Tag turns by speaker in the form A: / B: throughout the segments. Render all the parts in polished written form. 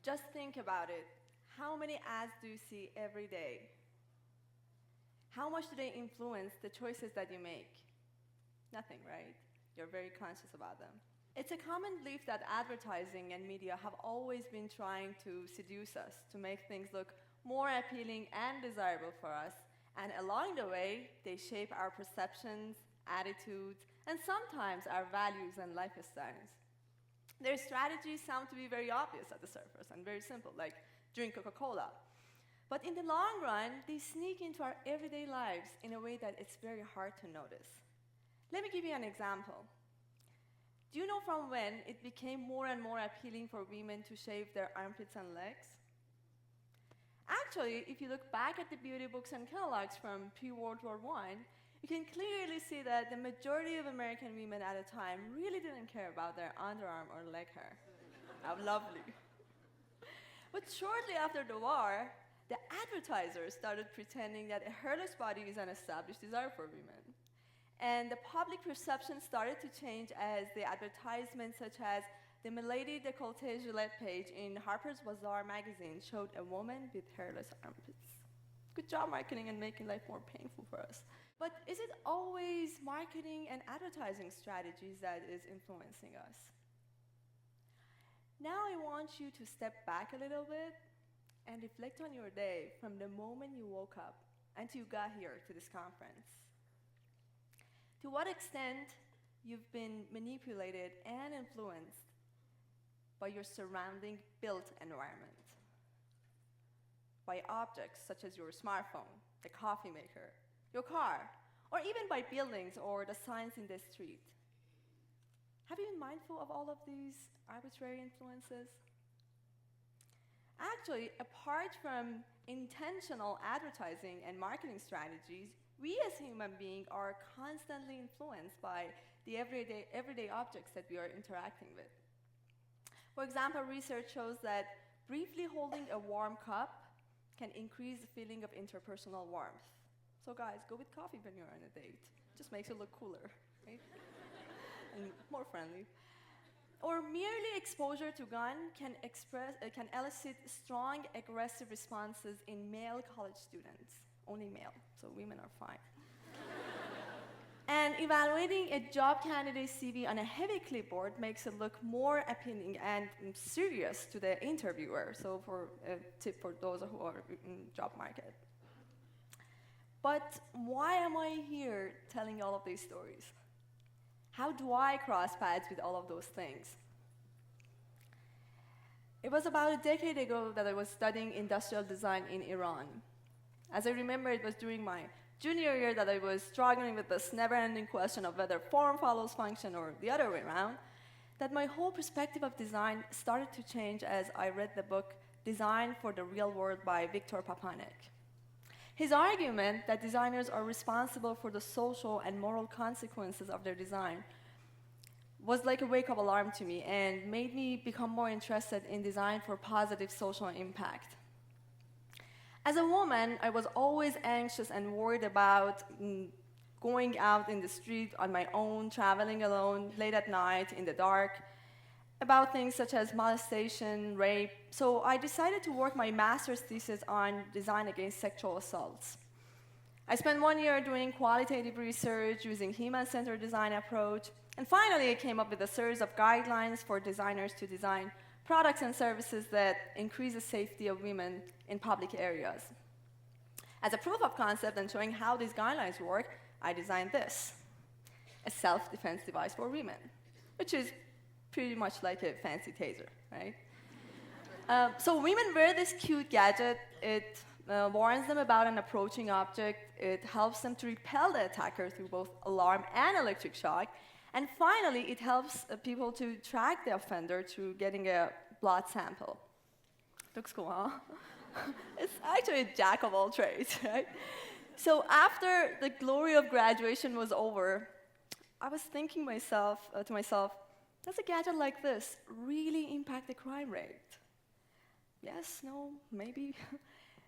A: Just think about it. How many ads do you see every day? How much do they influence the choices that you make? Nothing, right? You're very conscious about them. It's a common belief that advertising and media have always been trying to seduce us, to make things look more appealing and desirable for us, and along the way, they shape our perceptions, attitudes, and sometimes our values and lifestyles. Their strategies sound to be very obvious at the surface and very simple, like drink Coca-Cola. But in the long run, they sneak into our everyday lives in a way that it's very hard to notice. Let me give you an example. Do you know from when it became more and more appealing for women to shave their armpits and legs? Actually, if you look back at the beauty books and catalogs from pre-World War I, you can clearly see that the majority of American women at the time really didn't care about their underarm or leg hair. How lovely. But shortly after the war, the advertisers started pretending that a hairless body is an established desire for women. And the public perception started to change as the advertisements such as the Milady Décolleté Gillette page in Harper's Bazaar magazine showed a woman with hairless armpits. Good job marketing and making life more painful for us. But is it always marketing and advertising strategies that is influencing us? Now I want you to step back a little bit and reflect on your day from the moment you woke up until you got here to this conference. To what extent you've been manipulated and influenced by your surrounding built environment, by objects such as your smartphone, the coffee maker, your car, or even by buildings or the signs in the street. Have you been mindful of all of these arbitrary influences? Actually, apart from intentional advertising and marketing strategies, we as human beings are constantly influenced by the everyday objects that we are interacting with. For example, research shows that briefly holding a warm cup can increase the feeling of interpersonal warmth. So guys, go with coffee when you're on a date. Just makes it look cooler, right? And more friendly. Or merely exposure to gun can elicit strong aggressive responses in male college students. Only male, so women are fine. And evaluating a job candidate's CV on a heavy clipboard makes it look more appealing and serious to the interviewer. So for a tip for those who are in job market. But why am I here telling all of these stories? How do I cross paths with all of those things? It was about a decade ago that I was studying industrial design in Iran. As I remember, it was during my junior year that I was struggling with this never-ending question of whether form follows function or the other way around, that my whole perspective of design started to change as I read the book Design for the Real World by Viktor Papinek. His argument that designers are responsible for the social and moral consequences of their design was like a wake-up alarm to me and made me become more interested in design for positive social impact. As a woman, I was always anxious and worried about going out in the street on my own, traveling alone, late at night, in the dark, about things such as molestation, rape. So I decided to work my master's thesis on design against sexual assaults. I spent 1 year doing qualitative research using human-centered design approach, and finally I came up with a series of guidelines for designers to design products and services that increase the safety of women in public areas. As a proof of concept and showing how these guidelines work, I designed this, a self-defense device for women, which is pretty much like a fancy taser, right? So women wear this cute gadget. It warns them about an approaching object. It helps them to repel the attacker through both alarm and electric shock. And finally, it helps people to track the offender through getting a blood sample. Looks cool, huh? It's actually a jack of all trades, right? So after the glory of graduation was over, I was thinking to myself, does a gadget like this really impact the crime rate? Yes, no, maybe.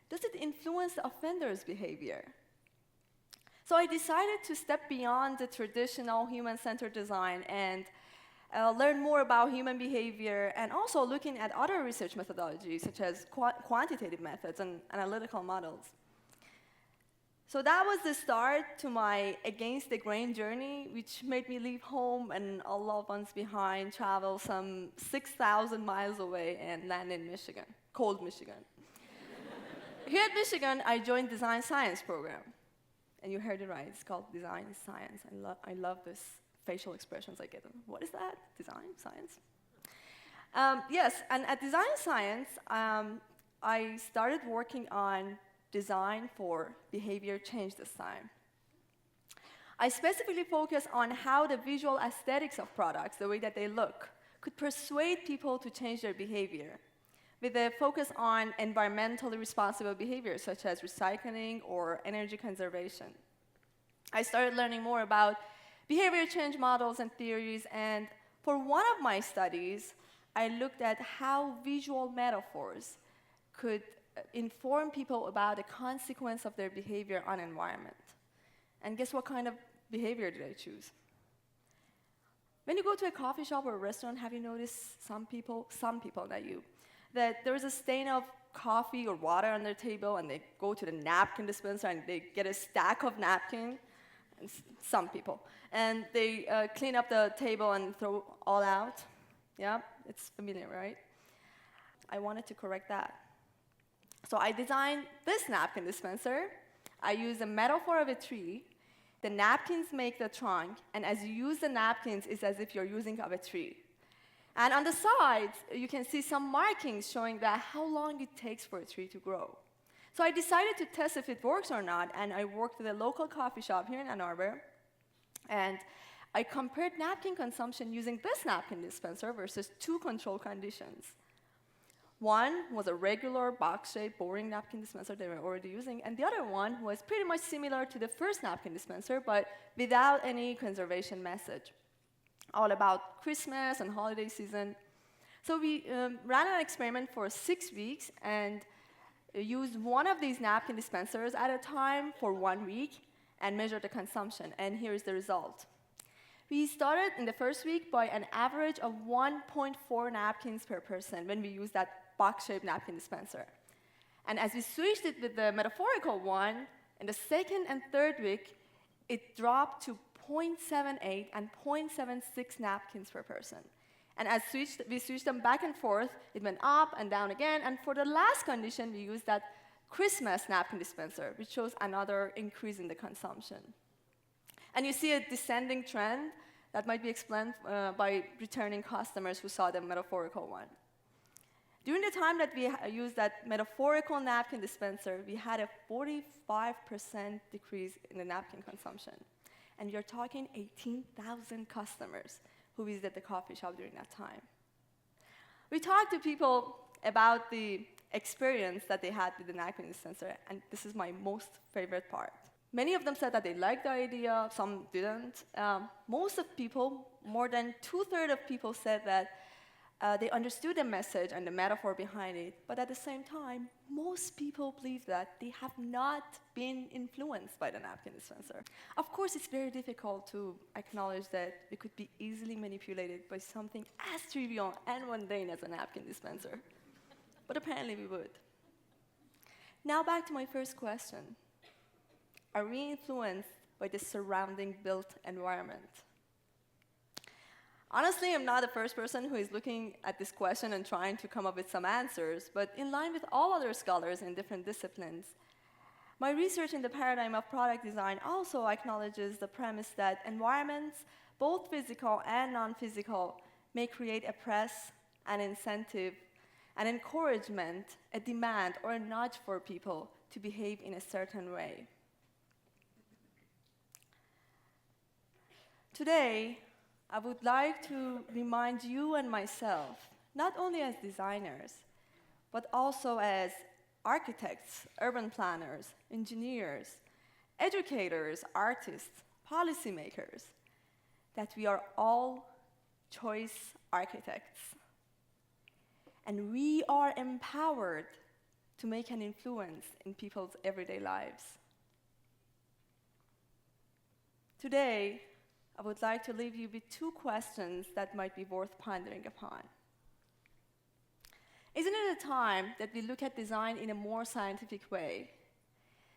A: Does it influence the offender's behavior? So I decided to step beyond the traditional human-centered design and learn more about human behavior, and also looking at other research methodologies, such as quantitative methods and analytical models. So that was the start to my against the grain journey, which made me leave home and all loved ones behind, travel some 6,000 miles away, and land in Michigan, cold Michigan. Here at Michigan, I joined Design Science program. And you heard it right, it's called Design Science. I love this facial expressions I get. What is that? Design Science? Yes, and at Design Science, I started working on design for behavior change this time. I specifically focus on how the visual aesthetics of products, the way that they look, could persuade people to change their behavior, with a focus on environmentally responsible behaviors such as recycling or energy conservation. I started learning more about behavior change models and theories, and for one of my studies, I looked at how visual metaphors could inform people about the consequence of their behavior on environment. And guess what kind of behavior did I choose? When you go to a coffee shop or a restaurant, have you noticed some people, not you, that there is a stain of coffee or water on their table, and they go to the napkin dispenser and they get a stack of napkins? Some people. And they clean up the table and throw all out. Yeah, it's familiar, right? I wanted to correct that. So I designed this napkin dispenser. I used a metaphor of a tree. The napkins make the trunk, and as you use the napkins, it's as if you're using of a tree. And on the sides, you can see some markings showing that how long it takes for a tree to grow. So I decided to test if it works or not, and I worked with a local coffee shop here in Ann Arbor, and I compared napkin consumption using this napkin dispenser versus two control conditions. One was a regular box-shaped, boring napkin dispenser they were already using, and the other one was pretty much similar to the first napkin dispenser, but without any conservation message, all about Christmas and holiday season. So we ran an experiment for 6 weeks and used one of these napkin dispensers at a time for 1 week and measured the consumption, and here is the result. We started in the first week by an average of 1.4 napkins per person when we used that box-shaped napkin dispenser. And as we switched it with the metaphorical one, in the second and third week, it dropped to 0.78 and 0.76 napkins per person. And as we switched them back and forth, it went up and down again. And for the last condition, we used that Christmas napkin dispenser, which shows another increase in the consumption. And you see a descending trend that might be explained by returning customers who saw the metaphorical one. During the time that we used that metaphorical napkin dispenser, we had a 45% decrease in the napkin consumption. And you're talking 18,000 customers who visited the coffee shop during that time. We talked to people about the experience that they had with the napkin dispenser, and this is my most favorite part. Many of them said that they liked the idea, some didn't. Most of people, more than 2/3 of people said that they understood the message and the metaphor behind it, but at the same time, most people believe that they have not been influenced by the napkin dispenser. Of course, it's very difficult to acknowledge that we could be easily manipulated by something as trivial and mundane as a napkin dispenser. But apparently we would. Now back to my first question. Are we influenced by the surrounding built environment? Honestly, I'm not the first person who is looking at this question and trying to come up with some answers, but in line with all other scholars in different disciplines, my research in the paradigm of product design also acknowledges the premise that environments, both physical and non-physical, may create a press, an incentive, an encouragement, a demand, or a nudge for people to behave in a certain way. Today, I would like to remind you and myself, not only as designers, but also as architects, urban planners, engineers, educators, artists, policymakers, that we are all choice architects. And we are empowered to make an influence in people's everyday lives. Today, I would like to leave you with 2 questions that might be worth pondering upon. Isn't it a time that we look at design in a more scientific way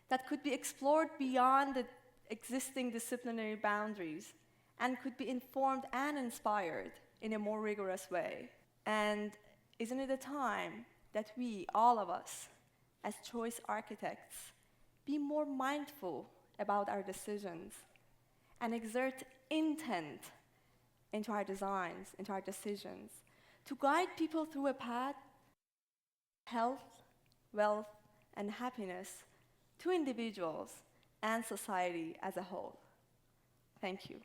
A: that could be explored beyond the existing disciplinary boundaries and could be informed and inspired in a more rigorous way? And isn't it a time that we, all of us, as choice architects, be more mindful about our decisions and exert intent into our designs, into our decisions, to guide people through a path of health, wealth, and happiness to individuals and society as a whole? Thank you.